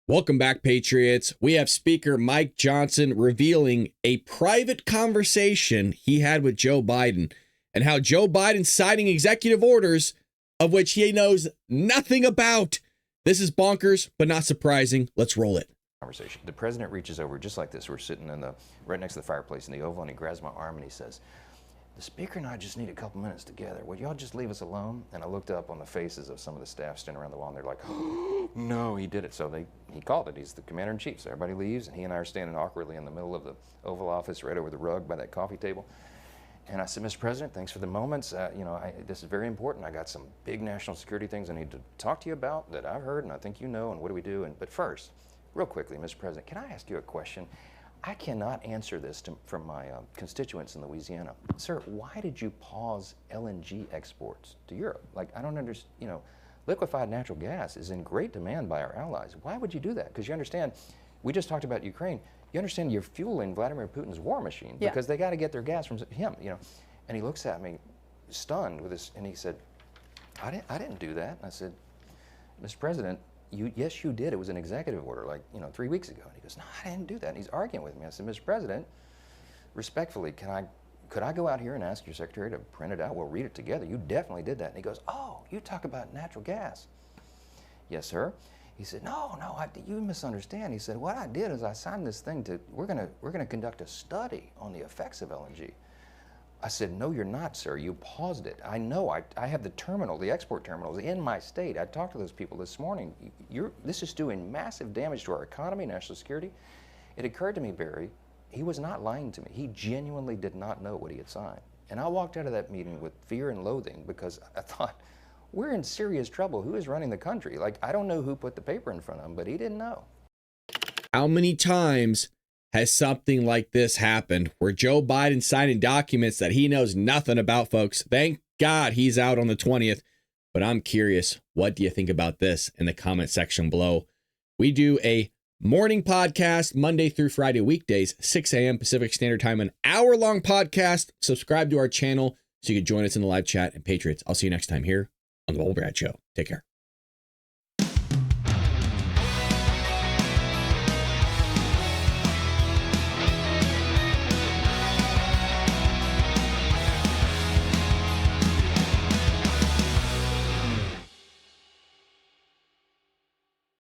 Welcome back, Patriots. We have Speaker Mike Johnson revealing a private conversation he had with Joe Biden and how Joe Biden's signing executive orders of which he knows nothing about. This is bonkers, but not surprising. Let's roll it. Conversation. The president reaches over just like this. We're sitting right next to the fireplace in the Oval, and he grabs my arm and he says, "The speaker and I just need a couple minutes together. Would y'all just leave us alone?" And I looked up on the faces of some of the staff standing around the wall, and they're like, "Oh, no, he did it." So he called it. He's the commander in chief. So everybody leaves, and he and I are standing awkwardly in the middle of the Oval Office, right over the rug by that coffee table. And I said, "Mr. President, thanks for the moments. This is very important. I got some big national security things I need to talk to you about that I've heard, and I think you know. And what do we do? But first, real quickly, Mr. President, can I ask you a question? I cannot answer this from my constituents in Louisiana. Sir, why did you pause LNG exports to Europe? Like, I don't understand, liquefied natural gas is in great demand by our allies. Why would you do that? Because you understand, we just talked about Ukraine. You understand you're fueling Vladimir Putin's war machine because they got to get their gas from him, And he looks at me stunned with this, and he said, I didn't do that. And I said, "Mr. President, yes, you did. It was an executive order, 3 weeks ago." And he goes, "No, I didn't do that." And he's arguing with me. I said, "Mr. President, respectfully, could I go out here and ask your secretary to print it out? We'll read it together. You definitely did that." And he goes, "Oh, you talk about natural gas." "Yes, sir." He said, No, you misunderstand." He said, "What I did is I signed this thing we're gonna conduct a study on the effects of LNG." I said, "No, you're not, sir. You paused it. I know. I have the export terminals in my state. I talked to those people this morning. This is doing massive damage to our economy, national security." It occurred to me, Barry, he was not lying to me. He genuinely did not know what he had signed. And I walked out of that meeting with fear and loathing because I thought, we're in serious trouble. Who is running the country? I don't know who put the paper in front of him, but he didn't know. How many times has something like this happened where Joe Biden signing documents that he knows nothing about, folks? Thank God he's out on the 20th. But I'm curious, what do you think about this in the comment section below? We do a morning podcast Monday through Friday weekdays, 6 a.m. Pacific Standard Time, an hour-long podcast. Subscribe to our channel so you can join us in the live chat. And Patriots, I'll see you next time here on The Bald Brad Show. Take care.